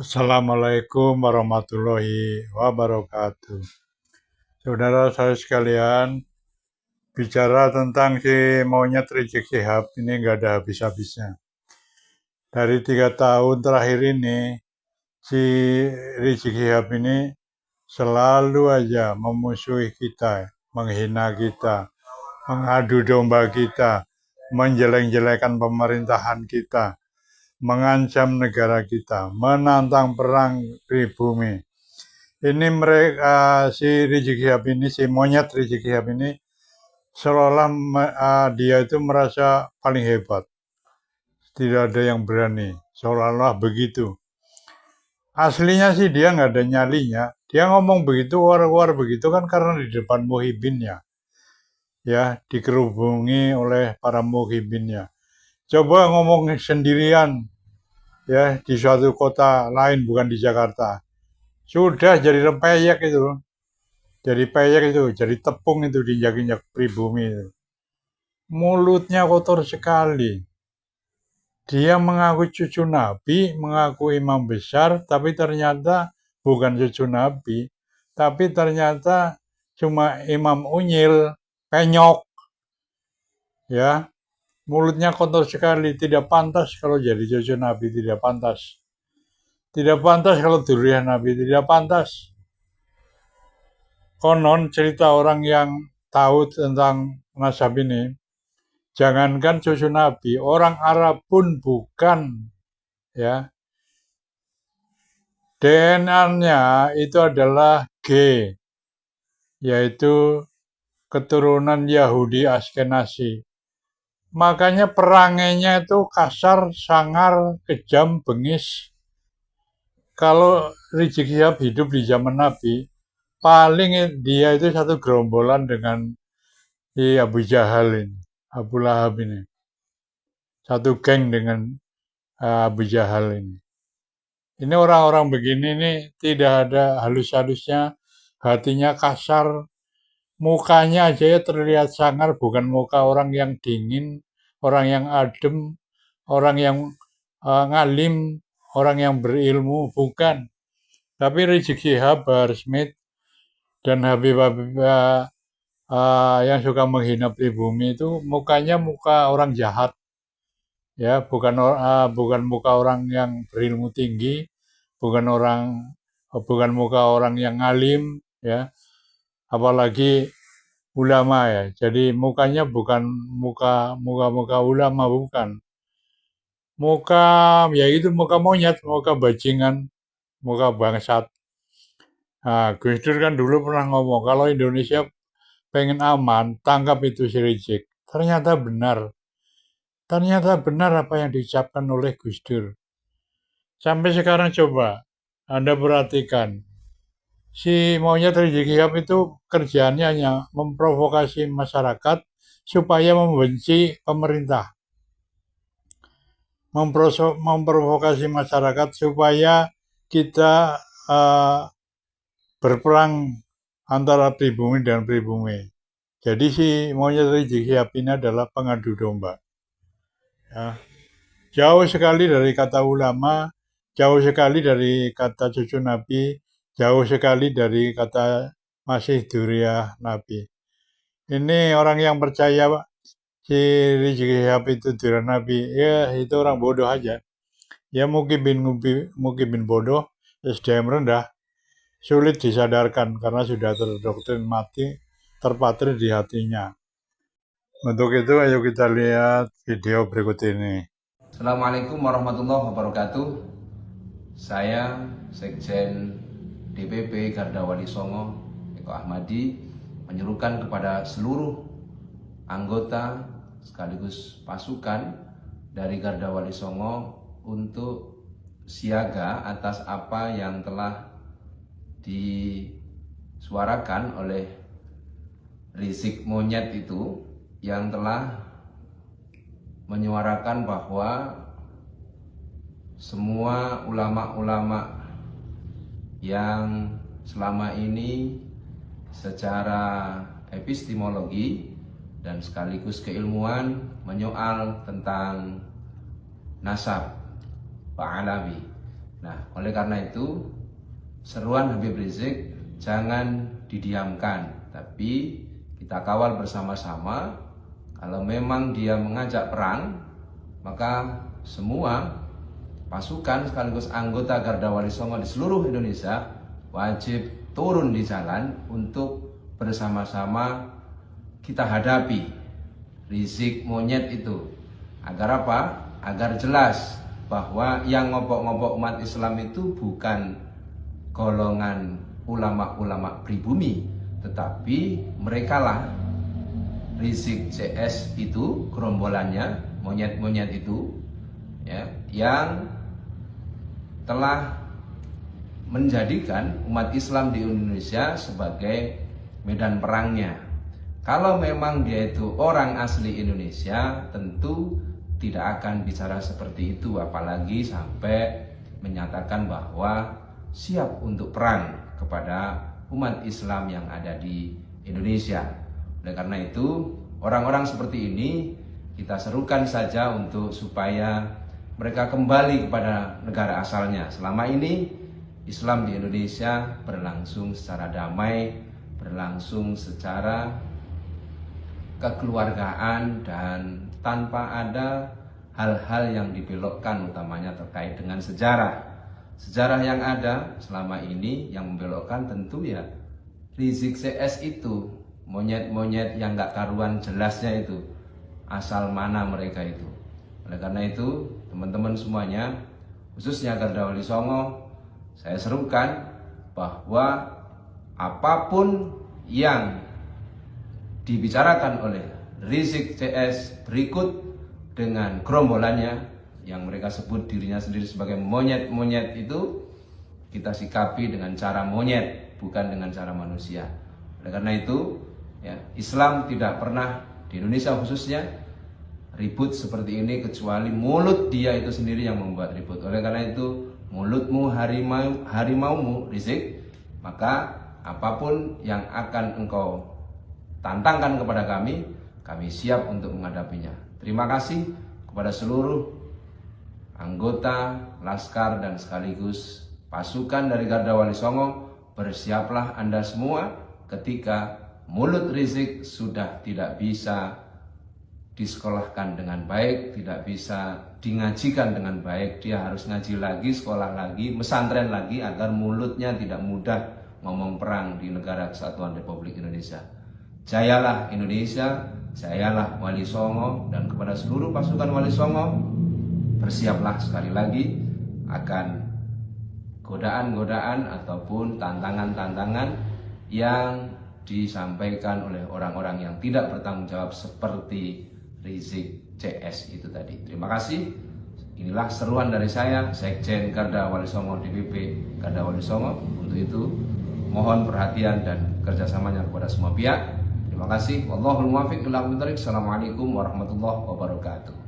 Assalamualaikum warahmatullahi wabarakatuh. Saudara saya sekalian, bicara tentang si monyet Rizik Syihab ini nggak ada habis-habisnya. Dari 3 tahun terakhir ini, si Rizik Syihab ini selalu aja memusuhi kita, menghina kita, mengadu domba kita, menjelek-jelekan pemerintahan kita, mengancam negara kita, menantang perang pribumi. Ini mereka si Rizik Syihab ini, si monyet Rizik Syihab ini seolah-olah dia itu merasa paling hebat. Tidak ada yang berani, seolah-olah begitu. Aslinya sih dia nggak ada nyalinya. Dia ngomong begitu, war-war begitu kan karena di depan muhibinnya. Ya, dikerubungi oleh para muhibinnya. Coba ngomong sendirian ya di suatu kota lain bukan di Jakarta. Sudah jadi rempeyek itu. Jadi peyek itu, jadi tepung itu diinjak-injak pribumi itu. Mulutnya kotor sekali. Dia mengaku cucu Nabi, mengaku imam besar, tapi ternyata bukan cucu Nabi. Tapi ternyata cuma imam unyil, penyok. Ya, mulutnya kotor sekali, tidak pantas kalau jadi cucu Nabi, tidak pantas. Tidak pantas kalau dzurriyyah Nabi, tidak pantas. Konon cerita orang yang tahu tentang nasab ini, jangankan cucu Nabi, orang Arab pun bukan, ya. DNA-nya itu adalah G, yaitu keturunan Yahudi Askenazi. Makanya perangainya itu kasar, sangar, kejam, bengis. Kalau Rizik Syihab hidup di zaman Nabi, paling dia itu satu gerombolan dengan Abu Jahal ini, Abu Lahab ini. Satu geng dengan Abu Jahal ini. Ini orang-orang begini nih tidak ada halus-halusnya, hatinya kasar, mukanya aja ya terlihat sangar, bukan muka orang yang dingin, orang yang adem, orang yang ngalim, orang yang berilmu, bukan. Tapi Rizik Syihab, Bahar Smith, dan Habib-Habib yang suka menghina pribumi itu mukanya muka orang jahat, ya bukan muka orang yang berilmu tinggi, bukan muka orang yang ngalim, ya apalagi ulama ya. Jadi mukanya bukan muka ulama, bukan. Muka ya itu muka monyet, muka bajingan, muka bangsat. Nah, Gus Dur kan dulu pernah ngomong kalau Indonesia pengen aman, tangkap itu si Rizik. Ternyata benar. Ternyata benar apa yang diucapkan oleh Gus Dur. Sampai sekarang coba Anda perhatikan. Si monyet Rizik Syihab itu kerjaannya hanya memprovokasi masyarakat supaya membenci pemerintah. Memprovokasi masyarakat supaya kita berperang antara pribumi dan pribumi. Jadi si monyet Rizik Syihab ini adalah pengadu domba. Ya. Jauh sekali dari kata ulama, jauh sekali dari kata cucu Nabi, jauh sekali dari kata masih dzurriyyah Nabi. Ini orang yang percaya si Rizik Syihab itu dzurriyyah Nabi, ya itu orang bodoh aja. Ya mungkin bin bodoh, SDM rendah, sulit disadarkan karena sudah terdoktrin mati, terpatri di hatinya. Untuk itu ayo kita lihat video berikut ini. Assalamualaikum warahmatullahi wabarakatuh. Saya Sekjen DPP Garda Wali Songo Eko Ahmadi menyerukan kepada seluruh anggota sekaligus pasukan dari Garda Wali Songo untuk siaga atas apa yang telah disuarakan oleh Rizik Monyet itu yang telah menyuarakan bahwa semua ulama-ulama yang selama ini secara epistemologi dan sekaligus keilmuan menyoal tentang nasab Pak Alawi Nah, oleh karena itu seruan Habib Rizik jangan didiamkan, tapi kita kawal bersama-sama. Kalau memang dia mengajak perang, maka semua pasukan sekaligus anggota Garda Wali Songo di seluruh Indonesia wajib turun di jalan untuk bersama-sama kita hadapi Rizik monyet itu. Agar apa? Agar jelas bahwa yang ngobok-ngobok umat Islam itu bukan golongan ulama-ulama pribumi, tetapi merekalah Rizik CS itu, gerombolannya, monyet-monyet itu, ya, yang telah menjadikan umat Islam di Indonesia sebagai medan perangnya. Kalau memang dia itu orang asli Indonesia, tentu tidak akan bicara seperti itu, apalagi sampai menyatakan bahwa siap untuk perang kepada umat Islam yang ada di Indonesia. Oleh karena itu, orang-orang seperti ini kita serukan saja untuk supaya mereka kembali kepada negara asalnya. Selama ini Islam di Indonesia berlangsung secara damai, berlangsung secara kekeluargaan dan tanpa ada hal-hal yang dibelokkan, utamanya terkait dengan sejarah. Sejarah yang ada selama ini yang membelokkan tentu ya Rizik CS itu, monyet-monyet yang gak karuan jelasnya itu, asal mana mereka itu. Oleh karena itu, teman-teman semuanya, khususnya Garda Wali Songo, saya serukan bahwa apapun yang dibicarakan oleh Rizik CS berikut dengan gerombolannya yang mereka sebut dirinya sendiri sebagai monyet-monyet itu, kita sikapi dengan cara monyet, bukan dengan cara manusia. Oleh karena itu, ya, Islam tidak pernah di Indonesia khususnya ribut seperti ini, kecuali mulut dia itu sendiri yang membuat ribut. Oleh karena itu, mulutmu harimaumu Rizik, maka apapun yang akan engkau tantangkan kepada kami siap untuk menghadapinya. Terima kasih kepada seluruh anggota Laskar dan sekaligus pasukan dari Garda Wali Songo. Bersiaplah Anda semua ketika mulut Rizik sudah tidak bisa disekolahkan dengan baik, tidak bisa dingajikan dengan baik. Dia harus ngaji lagi, sekolah lagi, pesantren lagi, agar mulutnya tidak mudah ngomong perang di negara Kesatuan Republik Indonesia. Jayalah Indonesia, jayalah Wali Songo, dan kepada seluruh pasukan Wali Songo, bersiaplah sekali lagi akan godaan-godaan ataupun tantangan-tantangan yang disampaikan oleh orang-orang yang tidak bertanggung jawab seperti Rizik CS itu tadi. Terima kasih. Inilah seruan dari saya, Sekjen Garda Wali Songo DPP Garda Wali Songo. Untuk itu mohon perhatian dan kerjasamanya kepada semua pihak. Terima kasih. Wallahul muwaffiq ila aqwamit thoriq. Assalamualaikum warahmatullahi wabarakatuh.